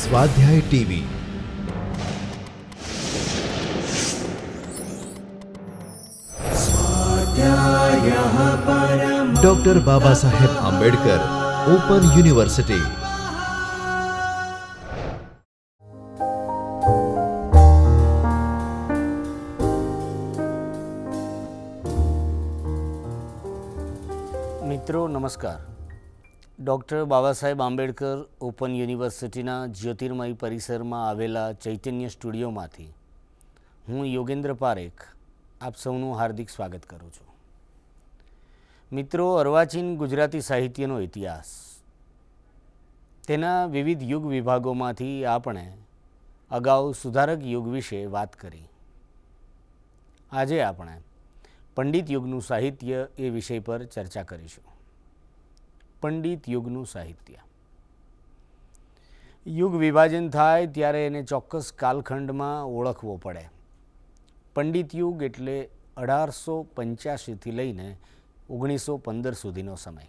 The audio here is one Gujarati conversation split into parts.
स्वाध्याय TV doctor Baba Saheb Ambedkar open university. मित्रों नमस्कार। डॉक्टर बाबा साहेब आंबेडकर ओपन यूनिवर्सिटीना ज्योतिर्मय परिसर में आवेला चैतन्य स्टूडियो में हूँ योगेन्द्र पारेख आप सौનું हार्दिक स्वागत करूँ छूँ। मित्रों, अर्वाचीन गुजराती साहित्यનો इतिहास तेना विविध युग विभागोमांथी आपणे अगाऊ सुधारक युग विषे वात करी। आजे आपणे पंडित युगનું साहित्य ए विषय पर चर्चा करीशुं। पंडित युगનું साहित्य युग विभाजन थाय त्यारे एने चोक्कस कालखंडमां ओळखवो पड़े। पंडित युग एटले 1885 थी लईने 1915 सुधीनो समय।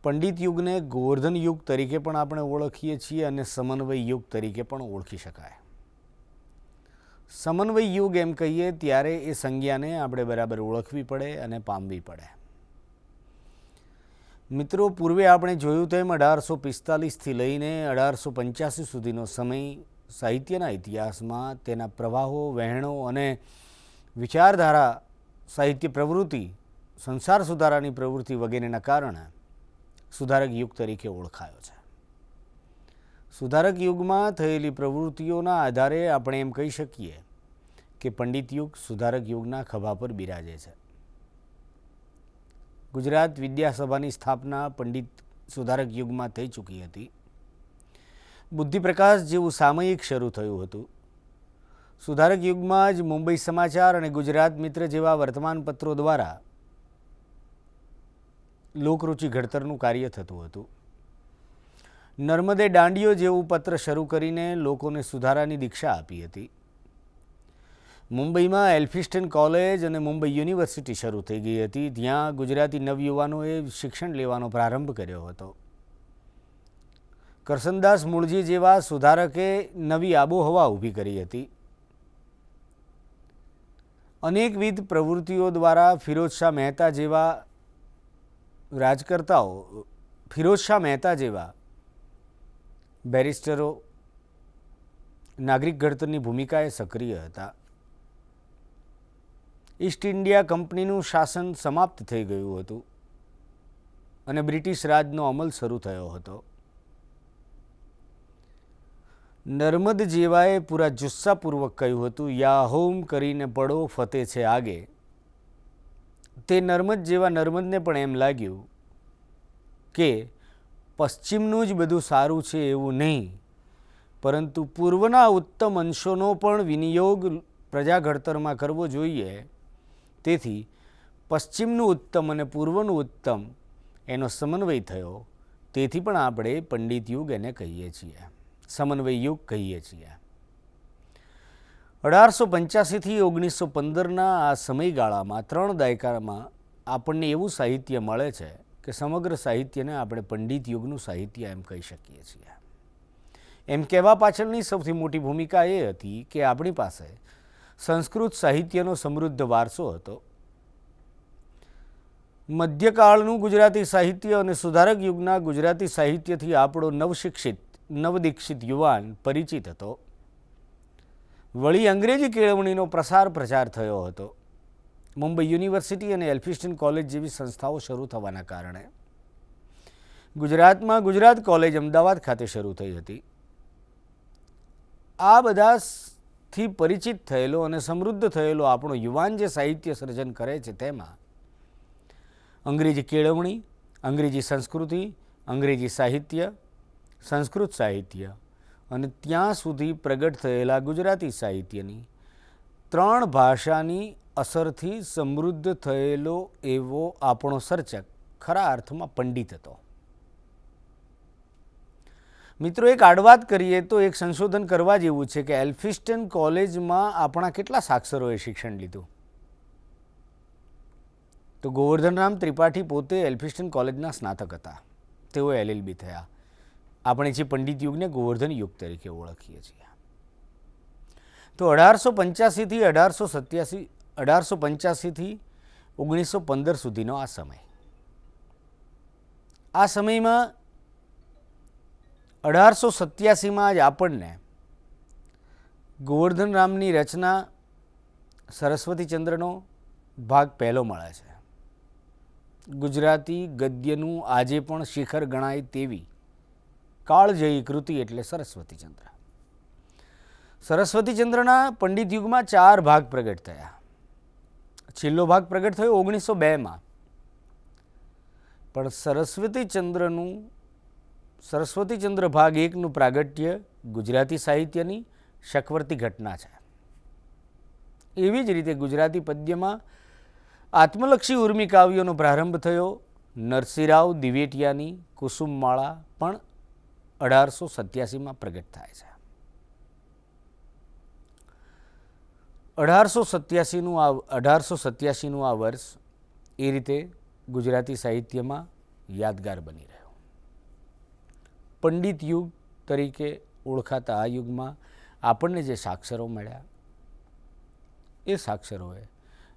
पंडित युगने गोवर्धन युग तरीके पण आपणे ओळखीए छीए अने समन्वय युग तरीके पण ओळखी शकाय। समन्वय युग एम कहीए त्यारे ए संज्ञाने आपणे बराबर ओळखवी पड़े अने पामवी पड़े। मित्रों, पूर्वे आपणे जोयुं तेम 1845 थी लईने 1885 सुधीनो समय साहित्यना इतिहासमां तेना प्रवाहो, वहेणो अने विचारधारा, साहित्य प्रवृत्ति, संसार सुधारानी प्रवृत्ति वगैरेना कारणे सुधारक युग तरीके ओळखायो छे। सुधारक युगमां थयेली प्रवृत्तिओना आधारे આપણે એમ કહી શકીએ કે પંડિત યુગ સુધારક યુગના ખભા પર બિરાજે છે। ગુજરાત વિદ્યાસભાની સ્થાપના પંડિત સુધારક યુગમાં થઈ ચૂકી હતી। બુદ્ધિપ્રકાશ જેવું સામયિક શરૂ થયું હતું। સુધારક યુગમાં જ મુંબઈ સમાચાર અને ગુજરાત મિત્ર જેવા વર્તમાનપત્રો દ્વારા લોકરુચિ ઘડતરનું કાર્ય થતું હતું। નર્મદે દાંડિયો જેવું પત્ર શરૂ કરીને લોકોને સુધારાની દીક્ષા આપી હતી। મુંબઈમાં એલ્ફિસ્ટન કોલેજ અને મુંબઈ યુનિવર્સિટી શરૂ થઈ ગઈ હતી। ત્યાં ગુજરાતી નવયુવાનોએ શિક્ષણ લેવાનો પ્રારંભ કર્યો હતો। કરસનદાસ મૂળજી જેવા સુધારકે નવી આબોહવા ઊભી કરી હતી। અનેકવિધ પ્રવૃત્તિઓ દ્વારા ફિરોઝશાહ મહેતા જેવા રાજકર્તાઓ, ફિરોઝશાહ મહેતા જેવા બેરિસ્ટરો નાગરિક ઘડતરની ભૂમિકાએ સક્રિય હતા। ઈસ્ટ ઇન્ડિયા કંપનીનું શાસન સમાપ્ત થઈ ગયું હતું અને બ્રિટિશ રાજનો અમલ શરૂ થયો હતો। નર્મદ જેવાએ પૂરા જુસ્સાપૂર્વક કહ્યું હતું, યા હોમ કરીને પડો ફતે છે આગે। તે નર્મદ જેવા નર્મદને પણ એમ લાગ્યું કે પશ્ચિમનું જ બધું સારું છે એવું નહીં, પરંતુ પૂર્વના ઉત્તમ અંશોનો પણ વિનિયોગ પ્રજા ઘડતરમાં કરવો જોઈએ। તેથી પશ્ચિમનું ઉત્તમ અને પૂર્વનું ઉત્તમ એનો સમન્વય થયો। તેથી પણ આપણે પંડિત યુગ એને કહીએ છીએ, સમન્વય યુગ કહીએ છીએ। 1885 થી 1915ના આ સમયગાળામાં 3 દાયકામાં આપણને એવું સાહિત્ય મળે છે કે સમગ્ર સાહિત્યને આપણે પંડિત યુગનું સાહિત્ય એમ કહી શકીએ છીએ। એમ કહેવા પાછળની સૌથી મોટી ભૂમિકા એ હતી કે આપણી પાસે સંસ્કૃત સાહિત્યનો સમૃદ્ધ વારસો હતો। મધ્યકાળનું ગુજરાતી સાહિત્ય અને સુધારક યુગના ગુજરાતી સાહિત્યથી આપણો નવશિક્ષિત, નવદીક્ષિત યુવાન પરિચિત હતો। વળી અંગ્રેજી કેળવણીનો પ્રસાર પ્રચાર થયો હતો। મુંબઈ યુનિવર્સિટી અને એલ્ફિસ્ટન કોલેજ જેવી સંસ્થાઓ શરૂ થવાના કારણે ગુજરાતમાં ગુજરાત કોલેજ અમદાવાદ ખાતે શરૂ થઈ હતી। આ બધાથી પરિચિત થયેલો અને સમૃદ્ધ થયેલો આપણો યુવાન જે સાહિત્ય સર્જન કરે છે તેમાં અંગ્રેજી કેળવણી, અંગ્રેજી સંસ્કૃતિ, અંગ્રેજી સાહિત્ય, સંસ્કૃત સાહિત્ય અને ત્યાં સુધી પ્રગટ થયેલા ગુજરાતી સાહિત્યની 3 ભાષાની અસરથી સમૃદ્ધ થયેલો એવો આપણો સર્જક ખરા અર્થમાં પંડિત હતો। મિત્રો, એક આડવાત કરીએ તો એક સંશોધન કરવા જેવું છે કે એલ્ફિસ્ટન કોલેજમાં આપણા કેટલા સાક્ષરોએ શિક્ષણ લીધું? તો ગોવર્ધનરામ ત્રિપાઠી પોતે એલ્ફિસ્ટન કોલેજના સ્નાતક હતા। તેઓ LLB થયા. આપણે જે પંડિત યુગને ગોવર્ધન યુગ તરીકે ઓળખીએ છીએ. તો 1885થી 1915 સુધીનો આ સમય. આ સમયમાં 1887માં જ આપણને ગોવર્ધન રામની રચના સરસ્વતીચંદ્રનો ભાગ પહેલો મળે છે. ગુજરાતી ગદ્યનું આજે પણ શિખર ગણાય તેવી કાળજયી કૃતિ એટલે સરસ્વતીચંદ્ર. સરસ્વતીચંદ્રના પંડિત યુગમાં 4 ભાગ પ્રગટ થયા. છેલ્લો ભાગ પ્રગટ થયો 1902માં. પણ સરસ્વતીચંદ્ર ભાગ 1નું પ્રાગટ્ય ગુજરાતી સાહિત્યની શકવર્તી ઘટના છે. એવી જ રીતે ગુજરાતી પદ્યમાં આત્મલક્ષી ઉર્મી કાવ્યોનો પ્રારંભ થયો. નરસિંહરાવ દિવેટિયાની કુસુમમાળા પણ 1887માં પ્રગટ થાય છે. 1887નું આ વર્ષ એ રીતે ગુજરાતી સાહિત્યમાં યાદગાર બની રહ્યો. પંડિત યુગ તરીકે ઓળખાતા આ યુગમાં આપણને જે સાક્ષરો મળ્યા એ સાક્ષરોએ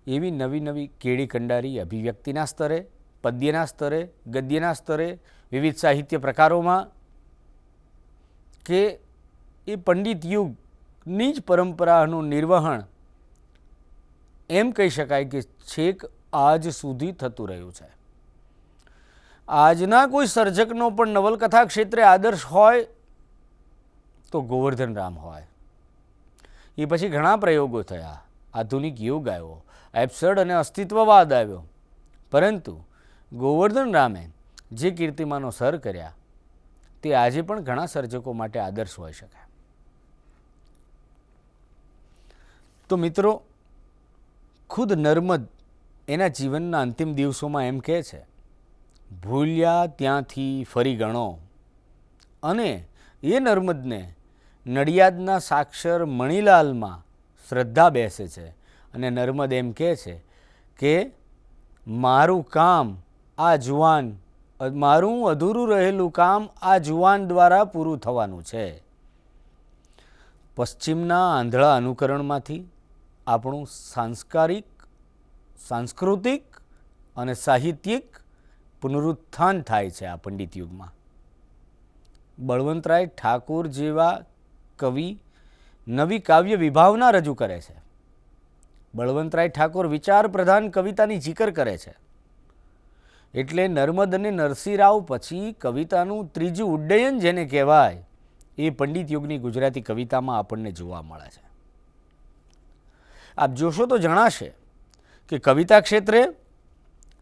એવી નવી નવી કેળી કંડારી અભિવ્યક્તિના સ્તરે, પદ્યના સ્તરે, ગદ્યના સ્તરે, વિવિધ સાહિત્ય પ્રકારોમાં કે એ પંડિત યુગની જ પરંપરાનું નિર્વહન એમ કહી શકાય કે છેક આજ સુધી થતું રહ્યું છે. આજના કોઈ સર્જકનો પણ નવલકથા ક્ષેત્રે આદર્શ હોય તો ગોવર્ધન રામ હોય. એ પછી ઘણા પ્રયોગો થયા, આધુનિક યુગ આવ્યો, એબ્સર્ડ અને અસ્તિત્વવાદ આવ્યો, પરંતુ ગોવર્ધન રામે જે કીર્તિમાનો સર કર્યા તે આજે પણ ઘણા સર્જકો માટે આદર્શ હોઈ શકે. તો મિત્રો, ખુદ નર્મદ એના જીવનના અંતિમ દિવસોમાં એમ કહે છે, ભૂલ્યા ત્યાંથી ફરી ગણો. અને એ નર્મદને નડિયાદના સાક્ષર મણીલાલમાં શ્રદ્ધા બેસે છે અને નર્મદ એમ કહે છે કે મારું અધૂરું રહેલું કામ આ જુવાન દ્વારા પૂરું થવાનું છે. પશ્ચિમના આંધળા અનુકરણમાંથી આપણું સાંસ્કૃતિક અને સાહિત્યિક પુનરુત્થાન થાય છે. આ પંડિત યુગમાં બળવંતરાય ઠાકોર જેવા કવિ નવી કાવ્ય વિભાવના રજૂ કરે છે. બળવંતરાય ઠાકોર વિચાર પ્રધાન કવિતાની જીકર કરે છે. એટલે નર્મદ અને નરસિંહરાવ પછી કવિતાનું ત્રીજું ઉડ્ડયન જેને કહેવાય એ પંડિત યુગની ગુજરાતી કવિતામાં આપણને જોવા મળે છે. આપ જોશો તો જણાશે કે કવિતા ક્ષેત્રે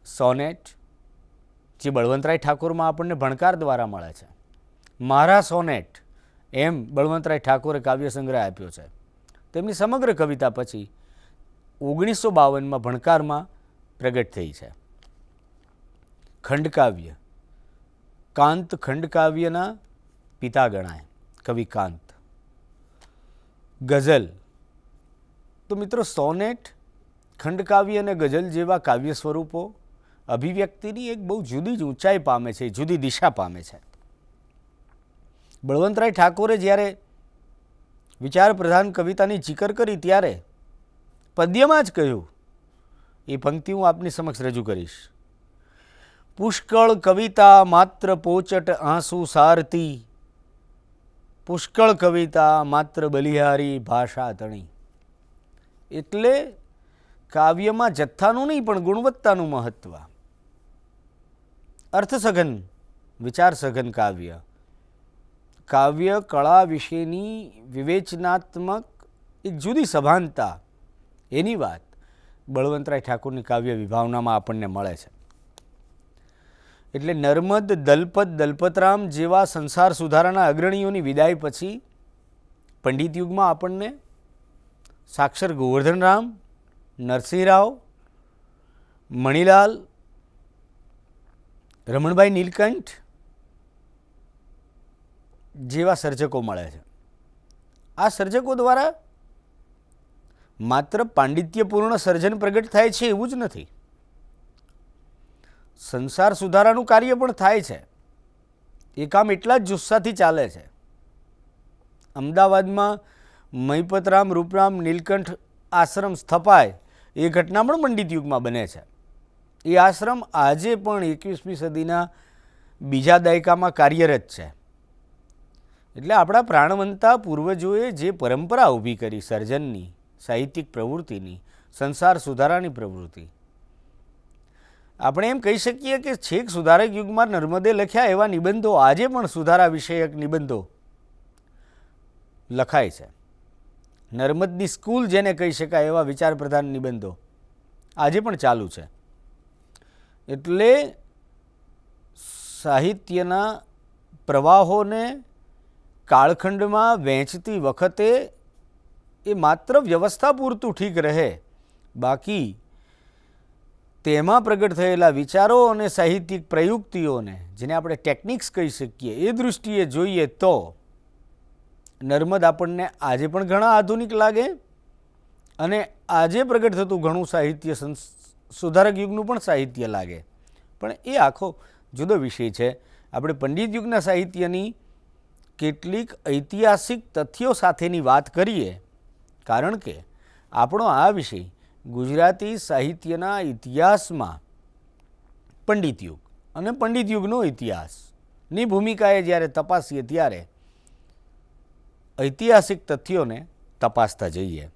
સોનેટ જે બળવંતરાય ઠાકોરમાં આપણને ભણકાર દ્વારા મળે છે, મારા સોનેટ એમ બળવંતરાય ઠાકોરે કાવ્ય સંગ્રહ આપ્યો છે. તેમની સમગ્ર કવિતા પછી 1952માં ભણકારમાં પ્રગટ થઈ છે. ખંડકાવ્ય, કાંત ખંડકાવ્યના પિતા ગણાય કવિ કાંત. ગઝલ, તો મિત્રો સોનેટ, ખંડકાવ્ય અને ગઝલ જેવા કાવ્ય સ્વરૂપો અભિવ્યક્તિની એક બહુ જુદી જ ઊંચાઈ પામે છે, જુદી દિશા પામે છે. બળવંતરાય ઠાકોરે જ્યારે વિચાર પ્રધાન કવિતાની જીકર કરી ત્યારે પદ્યમાં જ કહ્યું, એ પંક્તિ હું આપની સમક્ષ રજૂ કરીશ. પુષ્કળ કવિતા માત્ર પોચટ આંસુ સારતી, પુષ્કળ કવિતા માત્ર બલિહારી ભાષા તણી. એટલે કાવ્યમાં જથ્થાનું નહીં પણ ગુણવત્તાનું મહત્વ. અર્થસઘન, વિચાર સઘન કાવ્ય, કાવ્ય કળા વિશેની વિવેચનાત્મક એક જુદી સભાનતા, એની વાત બળવંતરાય ઠાકોરની કાવ્ય વિભાવનામાં આપણને મળે છે. એટલે નર્મદ, દલપત, દલપતરામ જેવા સંસાર સુધારાના અગ્રણીઓની વિદાય પછી પંડિત યુગમાં આપણને સાક્ષર ગોવર્ધન રામ, નરસિંહરાવ, મણીલાલ, રમણભાઈ નીલકંઠ જેવા સર્જકો મળે છે. આ સર્જકો દ્વારા માત્ર પાંડિત્યપૂર્ણ સર્જન પ્રગટ થાય છે એવું જ નથી, સંસાર સુધારાનું કાર્ય પણ થાય છે. એ કામ એટલા જ જુસ્સાથી ચાલે છે. અમદાવાદમાં મહિપતરામ રૂપરામ નીલકંઠ આશ્રમ સ્થપાય એ ઘટના પણ પંડિત યુગમાં બને છે. એ આશ્રમ આજે પણ 21મી સદીના બીજા દાયકામાં કાર્યરત છે. એટલે આપણા પ્રાણવંતા પૂર્વજોએ જે પરંપરા ઊભી કરી સર્જનની, સાહિત્યિક પ્રવૃત્તિની, સંસાર સુધારાની પ્રવૃત્તિ, આપણે એમ કહી શકીએ કે છેક સુધારક યુગમાં નર્મદે લખ્યા એવા નિબંધો આજે પણ સુધારા વિષયક નિબંધો લખાય છે. નર્મદની સ્કૂલ જેને કહી શકાય એવા વિચાર પ્રધાન નિબંધો આજે પણ ચાલુ છે. એટલે સાહિત્યના પ્રવાહોને કાળખંડમાં વહેંચતી વખતે એ માત્ર વ્યવસ્થા પૂરતું ઠીક રહે, બાકી તેમાં પ્રગટ થયેલા વિચારો અને સાહિત્યિક પ્રયુક્તિઓને, જેને આપણે ટેકનિક્સ કહી શકીએ, એ દૃષ્ટિએ જોઈએ તો નર્મદ આપણને આજે પણ ઘણા આધુનિક લાગે અને આજે પ્રગટ થતું ઘણું સાહિત્ય સુધારક યુગનું પણ સાહિત્ય લાગે. પણ એ આખો જુદો વિષય છે. આપણે પંડિત યુગના સાહિત્યની કેટલીક ઐતિહાસિક તથ્યો સાથેની વાત કરીએ, કારણ કે આપણો આ વિષય ગુજરાતી સાહિત્યના ઇતિહાસમાં પંડિત યુગ અને પંડિત યુગનો ઇતિહાસની ભૂમિકાએ જ્યારે તપાસીએ ત્યારે ઐતિહાસિક તથ્યોને તપાસતા જઈએ.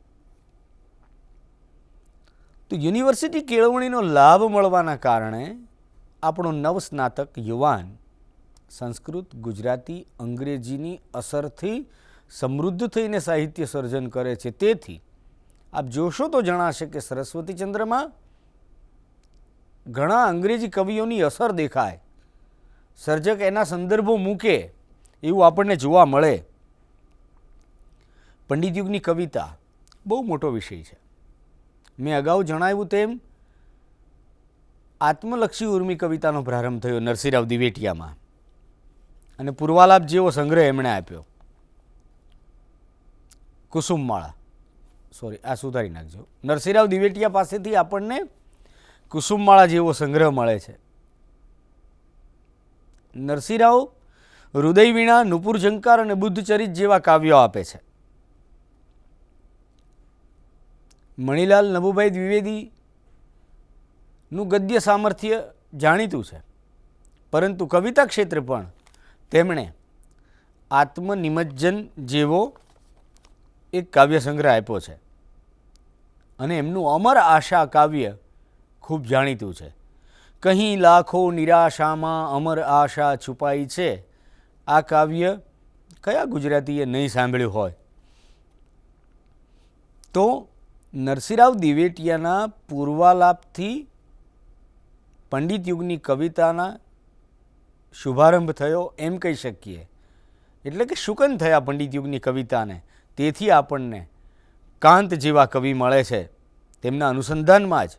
તો યુનિવર્સિટી કેળવણીનો લાભ મળવાના કારણે આપણો નવસ્નાતક યુવાન સંસ્કૃત, ગુજરાતી, અંગ્રેજીની અસરથી સમૃદ્ધ થઈને સાહિત્ય સર્જન કરે છે. તેથી આપ જોશો તો જણાશે કે સરસ્વતીચંદ્રમાં ઘણા અંગ્રેજી કવિઓની અસર દેખાય. સર્જક એના સંદર્ભો મૂકે એવું આપણને જોવા મળે. પંડિત યુગની કવિતા બહુ મોટો વિષય છે. મેં અગાઉ જણાવ્યું તેમ આત્મલક્ષી ઉર્મી કવિતાનો પ્રારંભ થયો નરસિંહરાવ દિવેટિયામાં અને પૂર્વાલાપ જેવો સંગ્રહ એમણે આપ્યો. કુસુમમાળા, સોરી આ સુધારી નાખજો, નરસિંહરાવ દિવેટિયા પાસેથી આપણને કુસુમમાળા જેવો સંગ્રહ મળે છે. નરસિંહરાવ હૃદયવીણા, નુપુર ઝંકાર અને બુદ્ધચરિત જેવા કાવ્યો આપે છે. મણિલાલ નભુભાઈ દ્વિવેદીનું ગદ્ય સામર્થ્ય જાણીતું છે, પરંતુ કવિતા ક્ષેત્રે પણ તેમણે આત્મનિમજ્જન જેવો એક કાવ્ય સંગ્રહ આપ્યો છે અને એમનું અમર આશા કાવ્ય ખૂબ જાણીતું છે. કહી લાખો નિરાશામાં અમર આશા છુપાઈ છે. આ કાવ્ય કયા ગુજરાતીએ નહીં સાંભળ્યું હોય? તો નરસિંહરાવ દિવેટિયાના પૂર્વાલાપથી પંડિત યુગની કવિતાના શુભારંભ થયો એમ કહી શકીએ. એટલે કે શુકન થયા પંડિત યુગની કવિતાને. તેથી આપણને કાંત જેવા કવિ મળે છે તેમના અનુસંધાનમાં જ,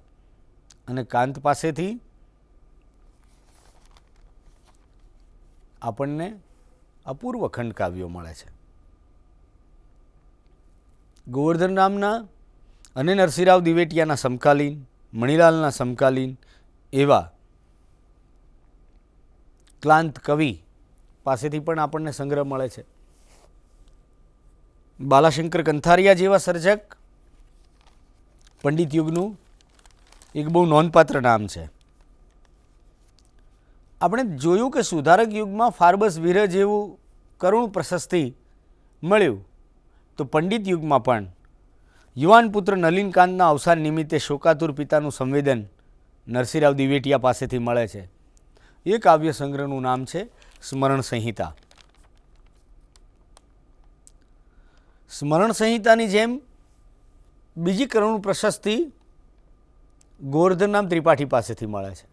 અને કાંત પાસેથી આપણને અપૂર્વ ખંડ કાવ્યો મળે છે. ગોવર્ધન રામના અને નરસિંહરાવ દિવેટિયાના સમકાલીન, મણિલાલના સમકાલીન એવા ક્લાંત કવિ પાસેથી પણ આપણને સંગ્રહ મળે છે. બાલાશંકર કંથારિયા જેવા સર્જક પંડિત યુગનું એક બહુ નોંધપાત્ર નામ છે. આપણે જોયું કે સુધારક યુગમાં ફાર્બસ વિરહ જેવું કરુણ પ્રશસ્તિ મળ્યું, તો પંડિત યુગમાં પણ યુવાન પુત્ર નલિનકાંતના અવસાન નિમિત્તે શોકાતુર પિતાનું સંવેદન નરસિંહરાવ દિવેટિયા પાસેથી મળે છે. એ કાવ્ય સંગ્રહનું નામ છે સ્મરણ સંહિતા. સ્મરણ સંહિતાની જેમ બીજી કરુણ પ્રશસ્તિ ગોવર્ધનરામ ત્રિપાઠી પાસેથી મળે છે,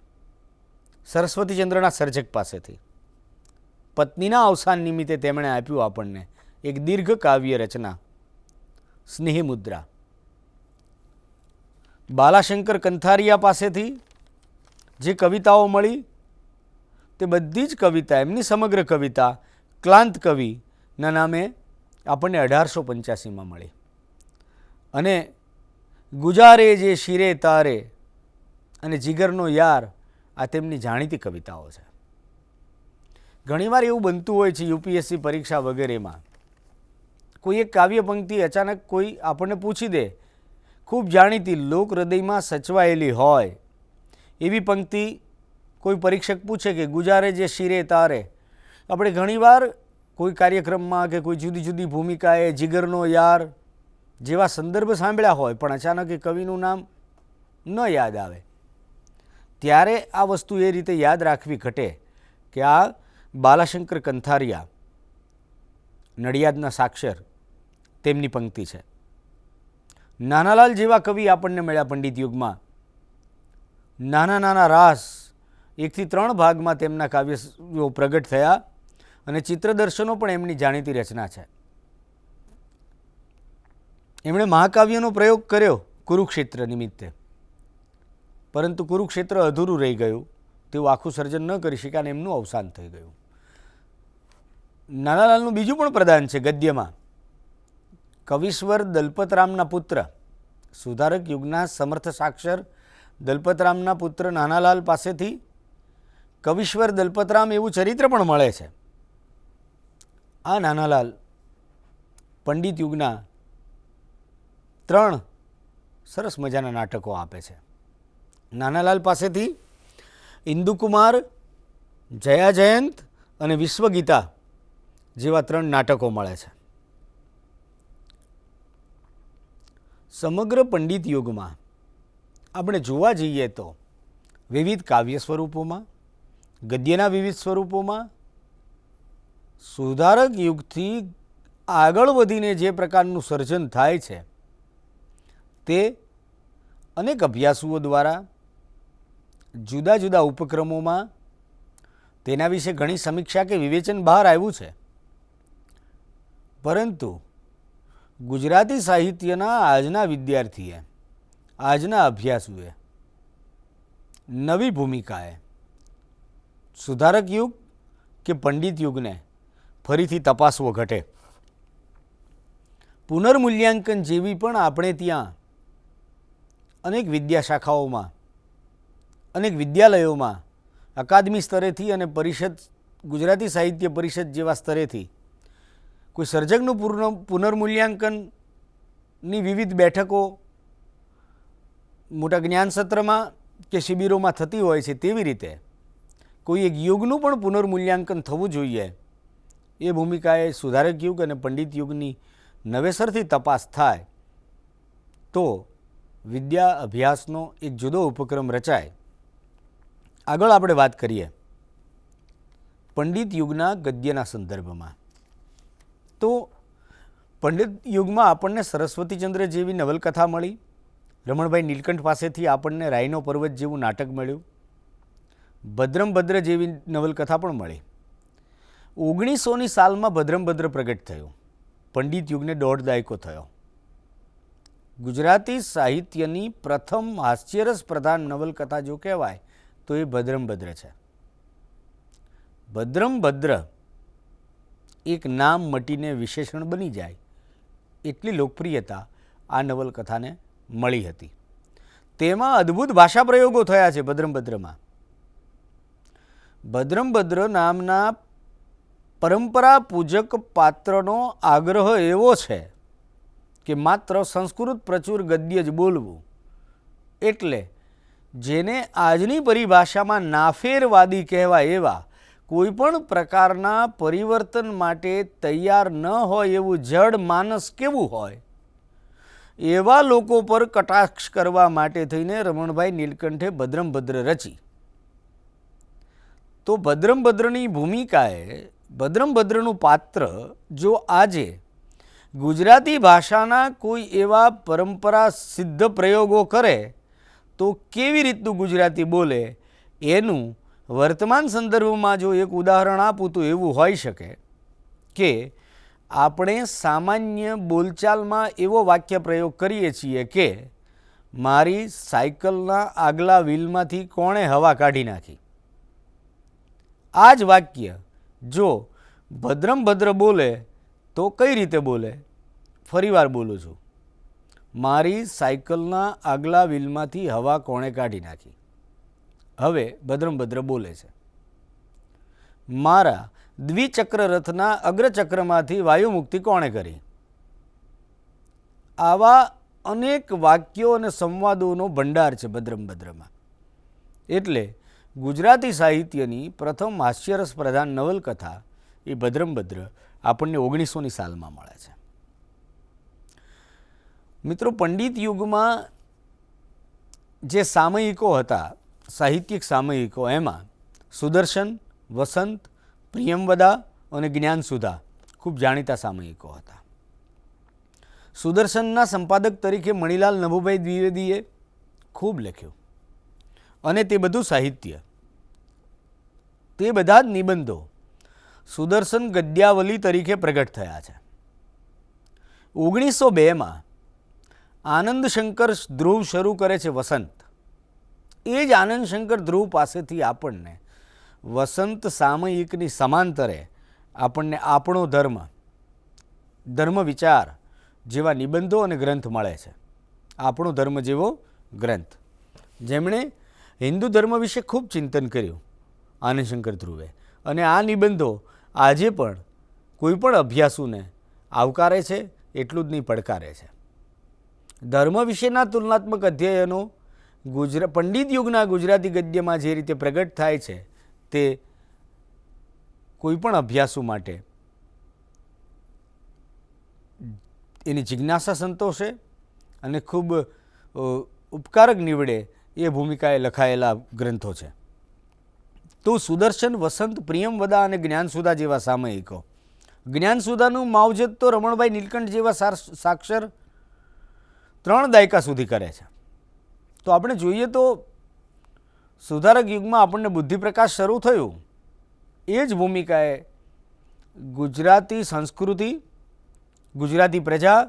સરસ્વતીચંદ્રના સર્જક પાસેથી. પત્નીના અવસાન નિમિત્તે તેમણે આપ્યું આપણને એક દીર્ઘ કાવ્ય રચના સ્નેહમુદ્રા. બાલાશંકર કંથારિયા પાસેથી જે કવિતાઓ મળી તે બધી જ કવિતા, એમની સમગ્ર કવિતા ક્લાંત કવિના નામે આપણને 1885માં મળી. અને ગુજારે જે શિરે તારે અને જીગરનો યાર આ તેમની જાણીતી કવિતાઓ છે. ઘણીવાર એવું બનતું હોય છે યુપીએસસી પરીક્ષા વગેરેમાં, કોઈ એક કાવ્ય પંક્તિ અચાનક કોઈ આપણને પૂછી દે, ખૂબ જાણીતી લોક હૃદયમાં સચવાયેલી હોય એવી પંક્તિ કોઈ પરીક્ષક પૂછે કે ગુજારે જે શિરે તારે. આપણે ઘણીવાર કોઈ કાર્યક્રમમાં કે કોઈ જુદી જુદી ભૂમિકાએ જીગરનો યાર જેવા સંદર્ભ સાંભળ્યા હોય, પણ અચાનક એ કવિનું નામ ન યાદ આવે, ત્યારે આ વસ્તુ એ રીતે યાદ રાખવી ઘટે કે આ બાલાશંકર કંથારિયા, નડિયાદના સાક્ષર, તેમની પંક્તિ છે. નાનાલાલ જેવા કવિ આપણને મળ્યા પંડિત યુગમાં. નાના નાના રાસ 1 થી 3 ભાગમાં તેમના કાવ્યો પ્રગટ થયા અને ચિત્રદર્શનો પણ એમની જાણીતી રચના છે. એમણે મહાકાવ્યનો પ્રયોગ કર્યો કુરુક્ષેત્ર નિમિત્તે, પરંતુ કુરુક્ષેત્ર અધૂરું રહી ગયું, તેવું આખું સર્જન ન કરી શક્યા અને એમનું અવસાન થઈ ગયું. નાનાલાલનું બીજું પણ પ્રદાન છે ગદ્યમાં. કવિશ્વર દલપતરામના પુત્ર, સુધારક યુગના સમર્થ સાક્ષર દલપતરામના પુત્ર નાનાલાલ પાસેથી કવિશ્વર દલપતરામ એવું ચરિત્ર પણ મળે છે. આ નાનાલાલ પંડિત યુગના 3 સરસ મજાના નાટકો આપે છે. નાનાલાલ પાસેથી ઇન્દુકુમાર, જયા જયંત અને વિશ્વગીતા જેવા 3 નાટકો મળે છે. સમગ્ર પંડિત યુગમાં આપણે જોવા જઈએ તો વિવિધ કાવ્ય સ્વરૂપોમાં, ગદ્યના વિવિધ સ્વરૂપોમાં, સુધારક યુગથી આગળ વધીને જે પ્રકારનું સર્જન થાય છે તે અનેક અભ્યાસુઓ દ્વારા જુદા જુદા ઉપક્રમોમાં તેના વિશે ઘણી સમીક્ષા કે વિવેચન બહાર આવ્યું છે. પરંતુ ગુજરાતી સાહિત્યના આજના વિદ્યાર્થીએ, આજના અભ્યાસુએ નવી ભૂમિકાએ સુધારક યુગ કે પંડિત યુગને ફરીથી તપાસવો ઘટે. પુનર્મૂલ્યાંકન જેવી પણ આપણે ત્યાં અનેક વિદ્યાશાખાઓમાં, અનેક વિદ્યાલયોમાં અકાદમી સ્તરેથી અને પરિષદ, ગુજરાતી સાહિત્ય પરિષદ જેવા સ્તરેથી કોઈ સર્જકનું પુનર્મૂલ્યાંકનની વિવિધ બેઠકો મોટા જ્ઞાન સત્રમાં કે શિબિરોમાં થતી હોય છે, તેવી રીતે કોઈ એક યુગનું પણ પુનર્મૂલ્યાંકન થવું જોઈએ. એ ભૂમિકાએ સુધારક યુગ અને પંડિત યુગની નવેસરથી તપાસ થાય તો વિદ્યા અભ્યાસનો એક જુદો ઉપક્રમ રચાય. આગળ આપણે વાત કરીએ પંડિત યુગના ગદ્યના સંદર્ભમાં. તો પંડિત યુગમાં આપણને સરસ્વતીચંદ્ર જેવી નવલકથા મળી, રમણભાઈ નીલકંઠ પાસેથી આપણને રાયનો પર્વત જેવું નાટક મળ્યું, ભદ્રમભદ્ર જેવી નવલકથા પણ મળી. 1900ની સાલમાં ભદ્રમભદ્ર પ્રગટ થયું. પંડિત યુગને 1.5 દાયકો થયો. ગુજરાતી સાહિત્યની પ્રથમ હાસ્યરસ પ્રધાન નવલકથા જો કહેવાય તો એ ભદ્રમભદ્ર છે. ભદ્રમભદ્ર એક નામ મટીને વિશેષણ બની જાય એટલી લોકપ્રિયતા આ નવલકથાને મળી હતી. તેમાં અદ્ભુત ભાષા પ્રયોગો થયા છે. ભદ્રમભદ્રમાં ભદ્રમભદ્ર નામના પરંપરા પૂજક પાત્રનો આગ્રહ એવો છે કે માત્ર સંસ્કૃત પ્રચુર ગદ્ય જ બોલવું, એટલે જેને આજની પરિભાષામાં નાફેરવાદી કહેવાય એવા કોઈ પણ પ્રકારના પરિવર્તન માટે તૈયાર ન હોય એવું જડ માનસ કેવું હોય એવા લોકો પર કટાક્ષ કરવા માટે થઈને રમણભાઈ નીલકંઠે ભદ્રમભદ્ર રચી. તો ભદ્રમભદ્રની ભૂમિકાએ ભદ્રમભદ્રનું પાત્ર જો આજે ગુજરાતી ભાષાના કોઈ એવા પરંપરા સિદ્ધ પ્રયોગો કરે તો કેવી રીતનું ગુજરાતી બોલે એનું વર્તમાન સંદર્ભમાં જો એક ઉદાહરણ આપું તો એવું હોઈ શકે કે આપણે સામાન્ય બોલચાલમાં એવો વાક્ય પ્રયોગ કરીએ છીએ કે મારી સાયકલના આગલા વ્હીલમાંથી કોણે હવા કાઢી નાખી. આ જ વાક્ય જો ભદ્રમભદ્ર બોલે તો કઈ રીતે બોલે? ફરીવાર બોલું છું, મારી સાયકલના આગલા વ્હીલમાંથી હવા કોણે કાઢી નાખી. હવે ભદ્રમભદ્ર બોલે છે. મારા દ્વિચક્ર રથના અગ્રચક્રમાંથી વાયુમુક્તિ કોણે કરી? આવા અનેક વાક્યો અને સંવાદોનો ભંડાર છે ભદ્રમ ભદ્રમાં. એટલે ગુજરાતી સાહિત્યની પ્રથમ હાસ્યરસ પ્રધાન નવલકથા એ ભદ્રમ ભદ્ર આપણને 1900ની સાલમાં મળે છે. મિત્રો, પંડિત યુગમાં જે સામયિકો હતા, સાહિત્યિક સામયિકો, એમાં સુદર્શન, વસંત, પ્રિયમવદા અને જ્ઞાનસુધા ખૂબ જાણીતા સામયિકો હતા. સુદર્શનના સંપાદક તરીકે મણિલાલ નભુભાઈ દ્વિવેદીએ ખૂબ લખ્યું અને તે બધું સાહિત્ય, તે બધા જ નિબંધો સુદર્શન ગદ્યાવલી તરીકે પ્રગટ થયા છે. 1902માં આનંદશંકર ધ્રુવ શરૂ કરે છે વસંત. એ જ આનંદશંકર ધ્રુવ પાસેથી આપણને વસંત સામયિકની સમાંતરે આપણને આપણો ધર્મ વિચાર જેવા નિબંધો અને ગ્રંથ મળે છે. આપણો ધર્મ જેવો ગ્રંથ, જેમણે હિન્દુ ધર્મ વિશે ખૂબ ચિંતન કર્યું આનંદશંકર ધ્રુવે, અને આ નિબંધો આજે પણ કોઈ પણ અભ્યાસુને આવકારે છે, એટલું જ નહીં પડકારે છે. ધર્મ વિશેના તુલનાત્મક અધ્યયનો પંડિત યુગના ગુજરાતી ગદ્યમાં જે રીતે પ્રગટ થાય છે, તે કોઈ પણ અભ્યાસુ માટે એની જિજ્ઞાસા સંતોષે અને ખૂબ ઉપકારક નીવડે એ ભૂમિકાએ લખાયેલા ગ્રંથો છે. તો સુદર્શન, વસંત, પ્રિયમવદા અને જ્ઞાનસુધા જેવા સામયિકો. જ્ઞાનસુધાનું માવજત તો રમણભાઈ નીલકંઠ જેવા સાક્ષર 3 દાયકા સુધી કરે છે. તો આપણે જોઈએ તો સુધારક યુગમાં આપણને બુદ્ધિપ્રકાશ શરૂ થયું, એ જ ભૂમિકાએ ગુજરાતી સંસ્કૃતિ, ગુજરાતી પ્રજા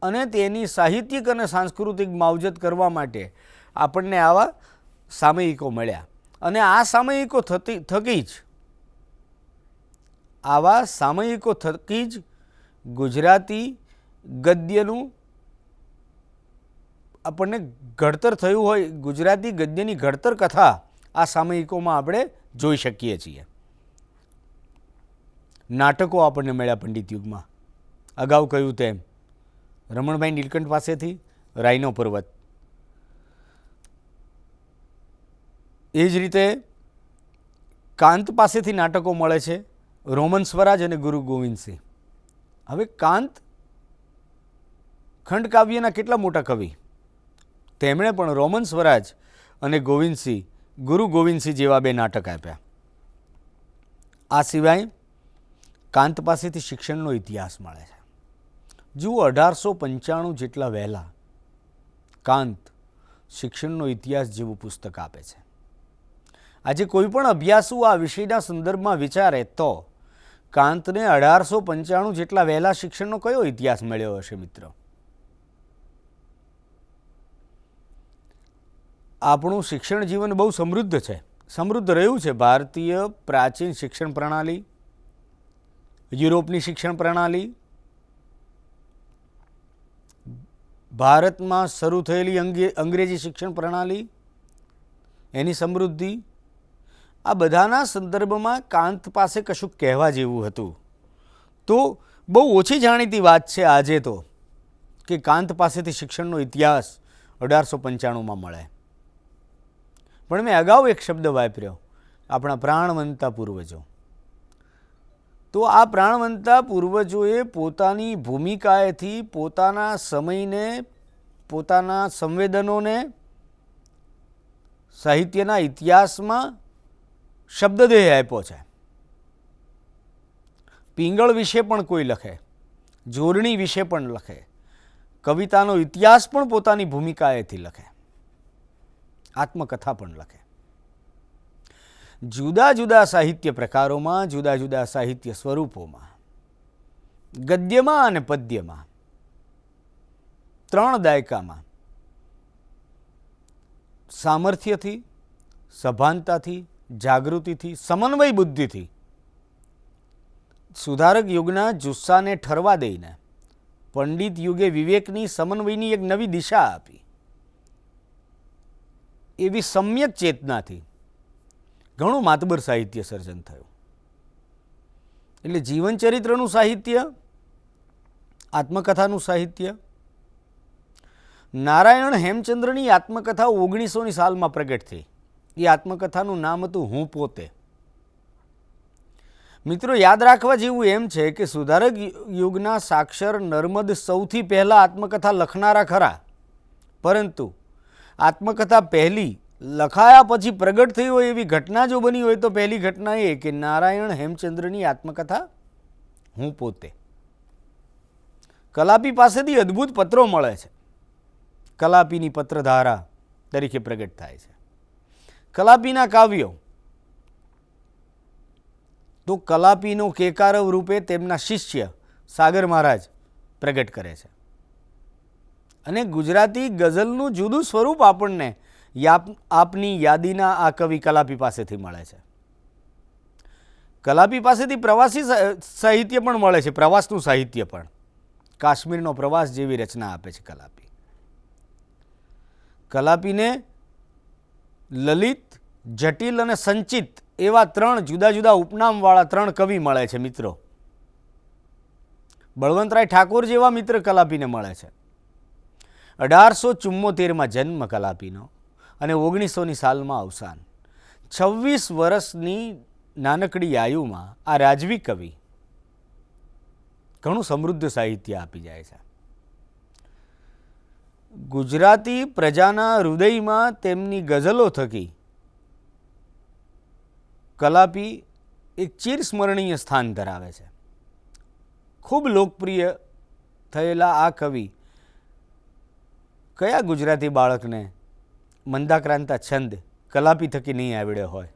અને તેની સાહિત્યિક અને સાંસ્કૃતિક માવજત કરવા માટે આપણને આવા સામયિકો મળ્યા. અને આ સામયિકો થકી જ ગુજરાતી ગદ્યનું આપણને ઘડતર થયું હોય. ગુજરાતી ગદ્યની ઘડતર કથા આ સામયિકોમાં આપણે જોઈ શકીએ છીએ. નાટકો આપણને મળ્યા પંડિત યુગમાં. અગાઉ કહ્યું તેમ રમણભાઈ નીલકંઠ પાસેથી રાયનો પર્વત, એ જ રીતે કાંત પાસેથી નાટકો મળે છે, રોમન સ્વરાજ અને ગુરુ ગોવિંદસિંહ. હવે કાંત ખંડકાવ્યના કેટલા મોટા કવિ, તેમણે પણ રોમન સ્વરાજ અને ગુરુ ગોવિંદસિંહ જેવા 2 નાટક આપ્યા. આ સિવાય કાંત પાસેથી શિક્ષણનો ઇતિહાસ મળે છે. જુઓ, 1895 જેટલા વહેલા કાંત શિક્ષણનો ઇતિહાસ જેવું પુસ્તક આપે છે. આજે કોઈ પણ અભ્યાસુ આ વિષયના સંદર્ભમાં વિચારે તો કાંતને 1895 જેટલા વહેલા શિક્ષણનો કયો ઇતિહાસ મળ્યો હશે? મિત્રો, આપણું શિક્ષણ જીવન બહુ સમૃદ્ધ છે, સમૃદ્ધ રહ્યું છે. ભારતીય પ્રાચીન શિક્ષણ પ્રણાલી, યુરોપની શિક્ષણ પ્રણાલી, ભારતમાં શરૂ થયેલી અંગ્રેજી શિક્ષણ પ્રણાલી, એની સમૃદ્ધિ, આ બધાના સંદર્ભમાં કાંત પાસે કશું કહેવા જેવું હતું. તો બહુ ઓછી જાણીતી વાત છે આજે તો કે કાંત પાસેથી શિક્ષણનો ઇતિહાસ 1895માં મળે. પણ મેં અગાઉ એક શબ્દ વાપર્યો, આપણા પ્રાણવંતા પૂર્વજો. તો આ પ્રાણવંતા પૂર્વજોએ પોતાની ભૂમિકાએથી પોતાના સમયને, પોતાના સંવેદનોને સાહિત્યના ઇતિહાસમાં શબ્દદેહ આપ્યો છે. પિંગળ વિશે પણ કોઈ લખે, જોડણી વિશે પણ લખે, કવિતાનો ઇતિહાસ પણ પોતાની ભૂમિકાએથી લખે, આત્મકથા પણ લખે. જુદા જુદા સાહિત્ય પ્રકારોમાં, જુદા જુદા સાહિત્ય સ્વરૂપોમાં, ગદ્યમાં અને પદ્યમાં 3 દાયકામાં સામર્થ્યથી, સભાનતાથી, જાગૃતિથી, સમન્વય બુદ્ધિથી સુધારક યુગના જુસ્સાને ઠરવા દઈને પંડિત યુગે વિવેકની, સમન્વયની એક નવી દિશા આપી. એવી સમ્યક ચેતનાથી ઘણું માતબર સાહિત્ય સર્જન થયું. એટલે જીવનચરિત્રનું સાહિત્ય, આત્મકથાનું સાહિત્ય. નારાયણ હેમચંદ્રની આત્મકથા 1900ની સાલમાં પ્રગટ થઈ. એ આત્મકથાનું નામ હતું હું પોતે. મિત્રો, યાદ રાખવા જેવું એમ છે કે સુધારક યુગના સાક્ષર નર્મદ સૌથી પહેલાં આત્મકથા લખનારા ખરા, પરંતુ આત્મકથા પહેલી લખાયા પછી પ્રગટ થઈ હોય એવી ઘટના જો બની હોય તો પહેલી ઘટના એ કે નારાયણ હેમચંદ્રની આત્મકથા હું પોતે. કલાપી પાસેથી અદ્ભુત પત્રો મળે છે. કલાપીની પત્રધારા તરીકે પ્રગટ થાય છે. કલાપીના કાવ્યો તો કલાપીનો કેકારવ રૂપે તેમના શિષ્ય સાગર મહારાજ પ્રગટ કરે છે. અને ગુજરાતી ગઝલનું જુદું સ્વરૂપ આપણને આપની યાદીના આ કવિ કલાપી પાસેથી મળે છે. કલાપી પાસેથી પ્રવાસી સાહિત્ય પણ મળે છે, પ્રવાસનું સાહિત્ય પણ. કાશ્મીરનો પ્રવાસ જેવી રચના આપે છે કલાપી. કલાપીને લલિત, જટિલ અને સંચિત એવા 3 જુદા જુદા ઉપનામવાળા 3 કવિ મળે છે મિત્રો. બળવંતરાય ઠાકોર જેવા મિત્ર કલાપીને મળે છે. 1874માં જન્મ કલાપીનો અને 1900ની સાલમાં અવસાન. 26 વર્ષની નાનકડી આયુમાં આ રાજવી કવિ ઘણું સમૃદ્ધ સાહિત્ય આપી જાય છે. ગુજરાતી પ્રજાના હૃદયમાં તેમની ગઝલો થકી કલાપી એક ચિરસ્મરણીય સ્થાન ધરાવે છે. ખૂબ લોકપ્રિય થયેલા આ કવિ કયા ગુજરાતી બાળકને મંદાક્રાંતા છંદ કલાપી થકી નહીં આવડ્યો હોય?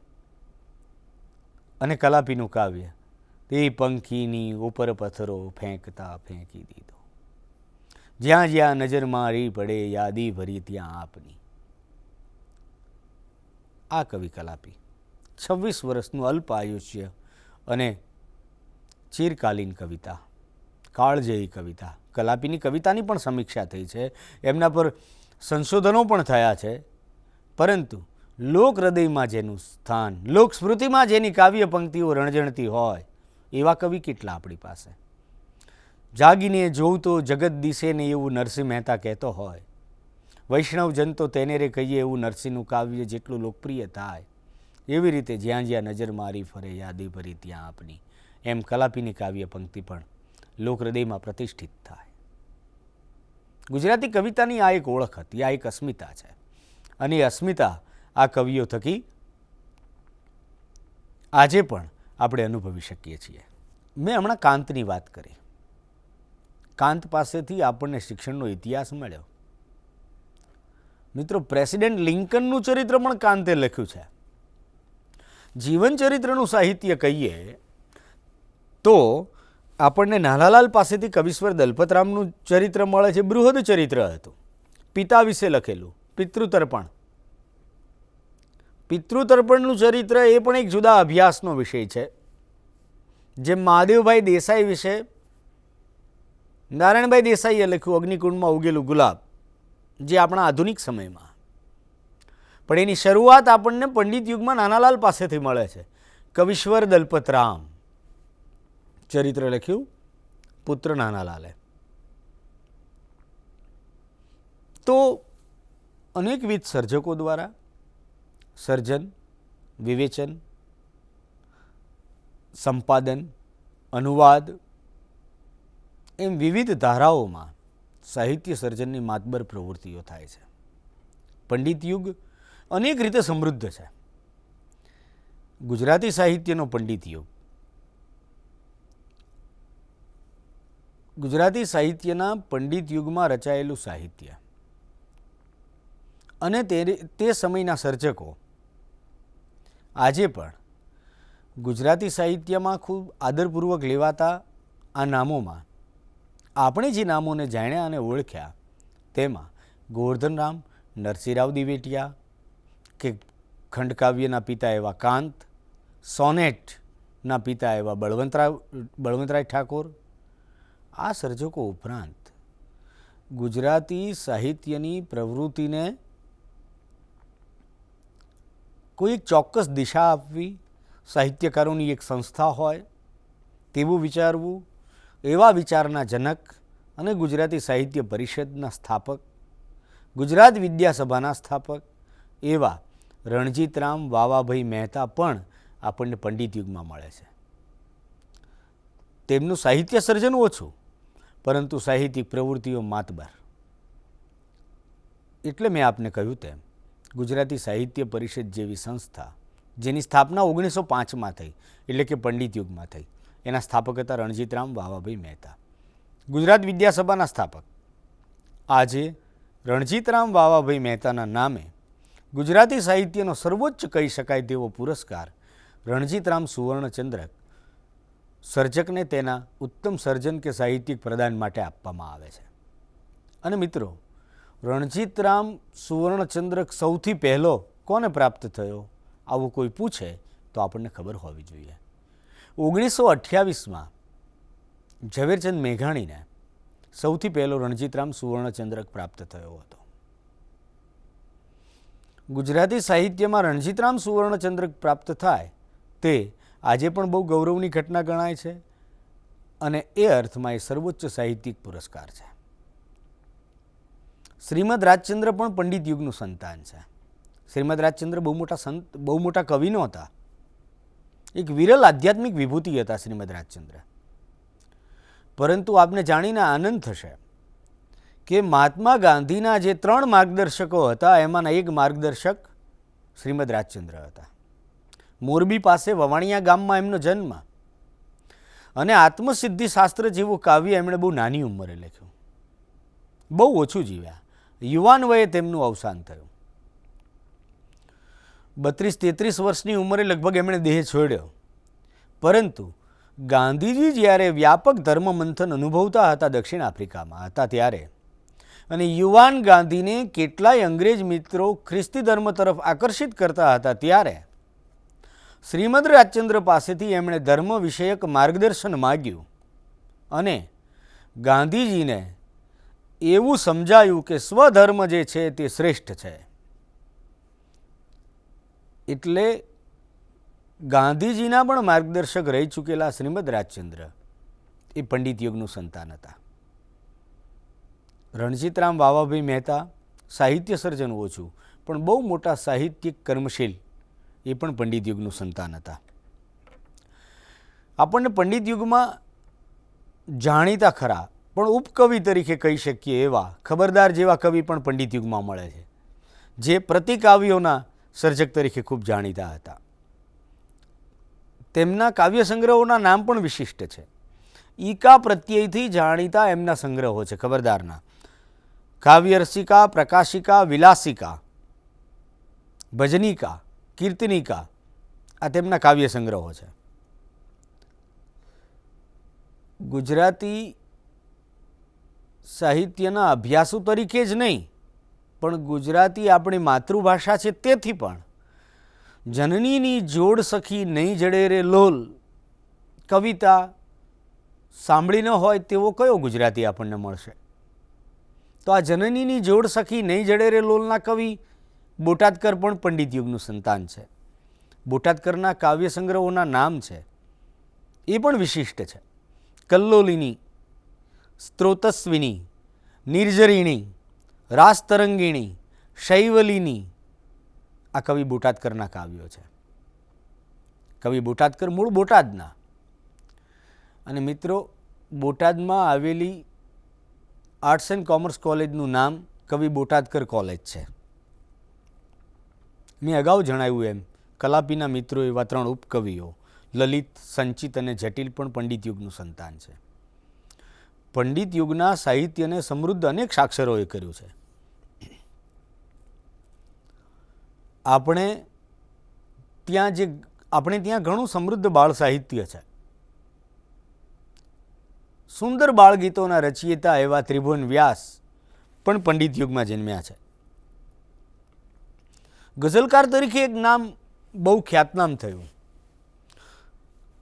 અને કલાપીનું કાવ્ય તે પંખીની ઉપર પથ્થરો ફેંકતા ફેંકી દીધો, જ્યાં જ્યાં નજર મારી પડે યાદી ભરી ત્યાં આપની. આ કવિ કલાપી 26 વર્ષનું અલ્પ આયુષ્ય અને ચિરકાલીન કવિતા, કાળજયી કવિતા. કલાપીની કવિતાની પણ સમીક્ષા થઈ છે, એમના પર સંશોધનો પણ થયા છે, પરંતુ લોક હૃદયમાં જેનું સ્થાન, લોક સ્મૃતિમાં જેની કાવ્ય પંક્તિઓ રણજણતી હોય એવા કવિ કેટલા આપણી પાસે? જાગીને જોઉં તો જગત દિશે ને એવું નરસિંહ મહેતા કહેતો હોય, વૈષ્ણવ જન તો તેને રે કહીએ એવું નરસિંહનું કાવ્ય જેટલું લોકપ્રિય થાય, એવી રીતે જ્યાં જ્યાં નજર મારી ફરે યાદી ભરી ત્યાં આપની, એમ કલાપીની કાવ્ય પંક્તિ પણ લોક હૃદયમાં પ્રતિષ્ઠિત થાય. ગુજરાતી કવિતાની આ એક ઓળખ હતી, આ એક અસ્મિતા છે, અને એ અસ્મિતા આ કવિઓ થકી આજે પણ આપણે અનુભવી શકીએ છીએ. મેં હમણાં કાંતની વાત કરી. કાંત પાસેથી આપણને શિક્ષણનો ઇતિહાસ મળ્યો. મિત્રો, પ્રેસિડેન્ટ લિંકનનું ચરિત્ર પણ કાંતે લખ્યું છે. જીવન ચરિત્રનું સાહિત્ય કહીએ તો આપણને નાનાલાલ પાસેથી કવિશ્વર દલપતરામનું ચરિત્ર મળે છે. બૃહદ ચરિત્ર હતું, પિતા વિશે લખેલું, પિતૃતર્પણ. પિતૃતર્પણનું ચરિત્ર એ પણ એક જુદા અભ્યાસનો વિષય છે. જે મહાદેવભાઈ દેસાઈ વિશે નારાયણભાઈ દેસાઈએ લખ્યું, અગ્નિકુંડમાં ઉગેલું ગુલાબ, જે આપણા આધુનિક સમયમાં. પણ એની શરૂઆત આપણને પંડિત યુગમાં નાનાલાલ પાસેથી મળે છે. કવિશ્વર દલપતરામ ચરિત્ર લખ્યું પુત્ર નાનાલાલે. તો અનેકવિધ સર્જકો દ્વારા સર્જન, વિવેચન, સંપાદન, અનુવાદ એમ વિવિધ ધારાઓમાં સાહિત્ય સર્જનની માતબર પ્રવૃત્તિઓ થાય છે. પંડિત યુગ અનેક રીતે સમૃદ્ધ છે. ગુજરાતી સાહિત્યનો પંડિત યુગ, ગુજરાતી સાહિત્યના પંડિત યુગમાં રચાયેલું સાહિત્ય અને તે સમયના સર્જકો આજે પણ ગુજરાતી સાહિત્યમાં ખૂબ આદરપૂર્વક લેવાતા આ નામોમાં આપણે જે નામોને જાણ્યા અને ઓળખ્યા તેમાં ગોવર્ધનરામ નરસિંહરાવ દિવેટિયા કે ખંડકાવ્યના પિતા એવા કાંત, સોનેટના પિતા એવા બળવંતરાય ઠાકોર, આ સર્જકો ઉપરાંત ગુજરાતી સાહિત્યની પ્રવૃત્તિને કોઈ એક ચોક્કસ દિશા આપવી, સાહિત્યકારોની એક સંસ્થા હોય તેવું વિચારવું, એવા વિચારના જનક અને ગુજરાતી સાહિત્ય પરિષદના સ્થાપક, ગુજરાત વિદ્યાસભાના સ્થાપક એવા રણજીતરામ વાવાભાઈ મહેતા પણ આપણને પંડિત યુગમાં મળે છે. તેમનું સાહિત્ય સર્જન ઓછું, પરંતુ સાહિત્યિક પ્રવૃત્તિઓ માતબર. એટલે મેં આપને કહ્યું તેમ ગુજરાતી સાહિત્ય પરિષદ જેવી સંસ્થા, જેની સ્થાપના 1905માં થઈ, એટલે કે પંડિત યુગમાં થઈ, એના સ્થાપક હતા રણજીતરામ વાવાભાઈ મહેતા. ગુજરાત વિદ્યાસભાના સ્થાપક. આજે રણજીતરામ વાવાભાઈ મહેતાના નામે ગુજરાતી સાહિત્યનો સર્વોચ્ચ કહી શકાય તેવો પુરસ્કાર રણજીતરામ સુવર્ણચંદ્રક સર્જકને તેના ઉત્તમ સર્જન કે સાહિત્યિક પ્રદાન માટે આપવામાં આવે છે. અને મિત્રો, રણજીતરામ સુવર્ણચંદ્રક સૌથી પહેલો કોને પ્રાપ્ત થયો, આવું કોઈ પૂછે તો આપણને ખબર હોવી જોઈએ. 1928માં ઝવેરચંદ મેઘાણીને સૌથી પહેલો રણજીતરામ સુવર્ણચંદ્રક પ્રાપ્ત થયો હતો. ગુજરાતી સાહિત્યમાં રણજીતરામ સુવર્ણચંદ્રક પ્રાપ્ત થાય તે આજે પણ બહુ ગૌરવની ઘટના ગણાય છે અને એ અર્થમાં એ સર્વોચ્ચ સાહિત્યિક પુરસ્કાર છે. શ્રીમદ રાજચંદ્ર પણ પંડિત યુગનું સંતાન છે. શ્રીમદ રાજચંદ્ર બહુ મોટા કવિ નહોતા. એક વિરલ આધ્યાત્મિક વિભૂતિ હતા શ્રીમદ રાજચંદ્ર. પરંતુ આપને જાણીને આનંદ થશે કે મહાત્મા ગાંધીના જે 3 માર્ગદર્શકો હતા એમાંના એક માર્ગદર્શક શ્રીમદ રાજચંદ્ર હતા. મોરબી પાસે વવાણિયા ગામમાં એમનો જન્મ અને આત્મસિદ્ધિ શાસ્ત્ર જેવું કાવ્ય એમણે બહુ નાની ઉંમરે લખ્યું. બહુ ઓછું જીવ્યા. યુવાન વયે તેમનું અવસાન થયું. 32-33 વર્ષની ઉંમરે લગભગ એમણે દેહ છોડ્યો. પરંતુ ગાંધીજી જ્યારે વ્યાપક ધર્મ મંથન અનુભવતા હતા દક્ષિણ આફ્રિકામાં હતા ત્યારે, અને યુવાન ગાંધીને કેટલાય અંગ્રેજ મિત્રો ખ્રિસ્તી ધર્મ તરફ આકર્ષિત કરતા હતા ત્યારે શ્રીમદ રાજચંદ્ર પાસેથી એમણે ધર્મ વિષયક માર્ગદર્શન માગ્યું અને ગાંધીજીને એવું સમજાયું કે સ્વધર્મ જે છે તે શ્રેષ્ઠ છે. એટલે ગાંધીજીના પણ માર્ગદર્શક રહી ચૂકેલા શ્રીમદ રાજચંદ્ર એ પંડિત યુગનું સંતાન હતા. રણજીતરામ વાવાભાઈ મહેતા સાહિત્ય સર્જન ઓછું, પણ બહુ મોટા સાહિત્યિક કર્મશીલ એ પણ પંડિત યુગનું સંતાન હતા. આપણને પંડિત યુગમાં જાણીતા ખરા પણ ઉપકવિ તરીકે કહી શકીએ એવા ખબરદાર જેવા કવિ પણ પંડિત યુગમાં મળે છે, જે પ્રતિકાવ્યોના સર્જક તરીકે ખૂબ જાણીતા હતા. તેમના કાવ્ય સંગ્રહોના નામ પણ વિશિષ્ટ છે. ઈકા પ્રત્યયથી જાણીતા એમના સંગ્રહો છે ખબરદારના. કાવ્યરસિકા, પ્રકાશિકા, વિલાસિકા, ભજનિકા, કીર્તનિકા આ તેમના કાવ્ય સંગ્રહો છે. ગુજરાતી સાહિત્યના અભ્યાસુ તરીકે જ નહીં, પણ ગુજરાતી આપણી માતૃભાષા છે તેથી પણ જનનીની જોડ સખી નહીં જડે રે લોલ કવિતા સાંભળી ન હોય તેવો કયો ગુજરાતી આપણને મળશે? તો આ જનનીની જોડ સખી નહીં જડે રે લોલના કવિ બોટાદકર પણ પંડિત યુગનું સંતાન છે. બોટાદકરના કાવ્ય સંગ્રહોના નામ છે એ પણ વિશિષ્ટ છે. કલ્લોલિની, સ્ત્રોતસ્વિની, નિર્જરિણી, રાસતરંગિણી, શૈવલિની આ કવિ બોટાદકરના કાવ્યો છે. કવિ બોટાદકર મૂળ બોટાદના. અને મિત્રો, બોટાદમાં આવેલી આર્ટ્સ એન્ડ કોમર્સ કોલેજનું નામ કવિ બોટાદકર કોલેજ છે. મેં અગાઉ જણાવ્યું એમ કલાપીના મિત્રો એવા 3 ઉપકવિઓ લલિત, સંચિત અને જટિલ પણ પંડિત યુગનું સંતાન છે. પંડિત યુગના સાહિત્યને સમૃદ્ધ અનેક સાક્ષરોએ કર્યું છે. આપણે ત્યાં ઘણું સમૃદ્ધ બાળ સાહિત્ય છે. સુંદર બાળગીતોના રચયિતા એવા ત્રિભુવન વ્યાસ પણ પંડિત યુગમાં જન્મ્યા છે. ગઝલકાર તરીકે એક નામ બહુ ખ્યાતનામ થયું,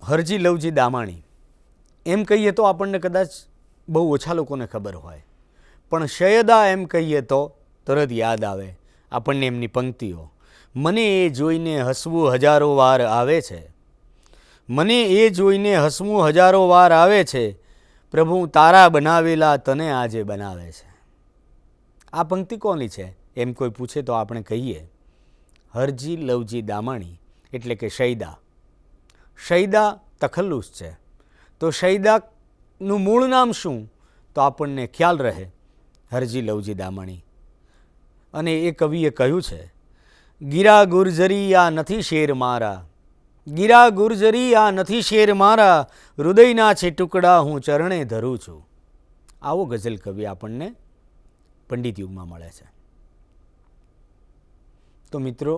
હરજી લવજી દામાણી. એમ કહીએ તો આપણને કદાચ બહુ ઓછા લોકોને ખબર હોય, પણ શયદા એમ કહીએ તો તરત યાદ આવે આપણને એમની પંક્તિઓ. મને એ જોઈને હસવું હજારો વાર આવે છે, મને એ જોઈને હસવું હજારો વાર આવે છે, પ્રભુ તારા બનાવેલા તને આજે બનાવે છે. આ પંક્તિ કોની છે એમ કોઈ પૂછે તો આપણે કહીએ હરજી લવજી દામણી એટલે કે શૈદા. શૈદા તખલ્લુસ છે. તો શૈદાનું મૂળ નામ શું તો આપણને ખ્યાલ રહે હરજી લવજી દામણી. અને એ કવિએ કહ્યું છે ગીરા ગુર્જરી આ નથી શેર મારા, ગીરા ગુર્જરી આ નથી શેર મારા, હૃદયના છે ટુકડા હું ચરણે ધરું છું. આવો ગઝલ કવિ આપણને પંડિત યુગમાં મળે છે. તો મિત્રો,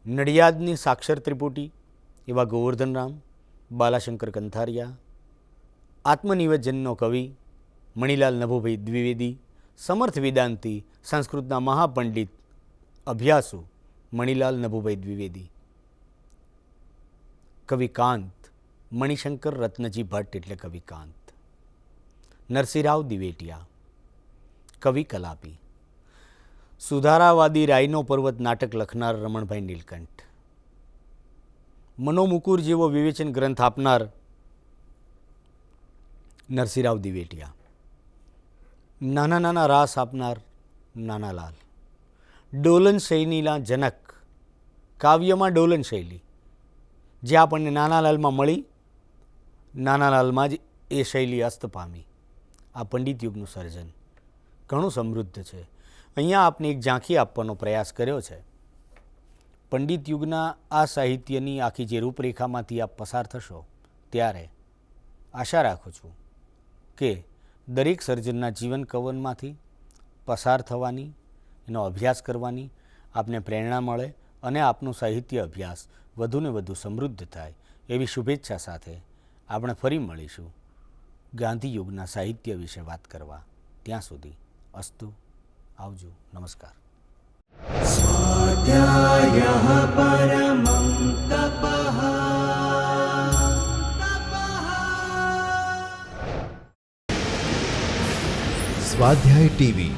નડિયાદની સાક્ષર ત્રિપુટી એવા ગોવર્ધનરામ, બાલાશંકર કંથારિયા, આત્મનિવેદનનો કવિ મણિલાલ નભુભાઈ દ્વિવેદી, સમર્થ વેદાંતી, સંસ્કૃતના મહાપંડિત અભ્યાસુ મણિલાલ નભુભાઈ દ્વિવેદી, કવિ કાંત મણિશંકર રત્નજી ભટ્ટ એટલે કવિ કાંત, નરસિંહરાવ દિવેટિયા, કવિ કલાપી, સુધારાવાદી રાયનો પર્વત નાટક લખનાર રમણભાઈ નીલકંઠ, મનોમુકુર જેવો વિવેચન ગ્રંથ આપનાર નરસિંહરાવ દિવેટિયા, નાના નાના રાસ આપનાર નાનાલાલ, ડોલન શૈલીના જનક, કાવ્યમાં ડોલન શૈલી જે આપણને નાનાલાલમાં મળી, નાનાલાલમાં જ એ શૈલી અસ્ત પામી. આ પંડિત યુગનું સર્જન ઘણું સમૃદ્ધ છે. અહીંયા આપને એક ઝાંખી આપવાનો પ્રયાસ કર્યો છે. પંડિત યુગના આ સાહિત્યની આખી જે રૂપરેખામાંથી આપ પસાર થશો ત્યારે આશા રાખું છું કે દરેક સર્જનના જીવન કવનમાંથી પસાર થવાની, એનો અભ્યાસ કરવાની આપને પ્રેરણા મળે અને આપનો સાહિત્ય અભ્યાસ વધુને વધુ સમૃદ્ધ થાય એવી શુભેચ્છા સાથે આપણે ફરી મળીશું ગાંધી યુગના સાહિત્ય વિશે વાત કરવા. ત્યાં સુધી અસ્તુ. આવજો. નમસ્કાર. સ્વાધ્યાયઃ પરમં તપઃ. સ્વાધ્યાય ટીવી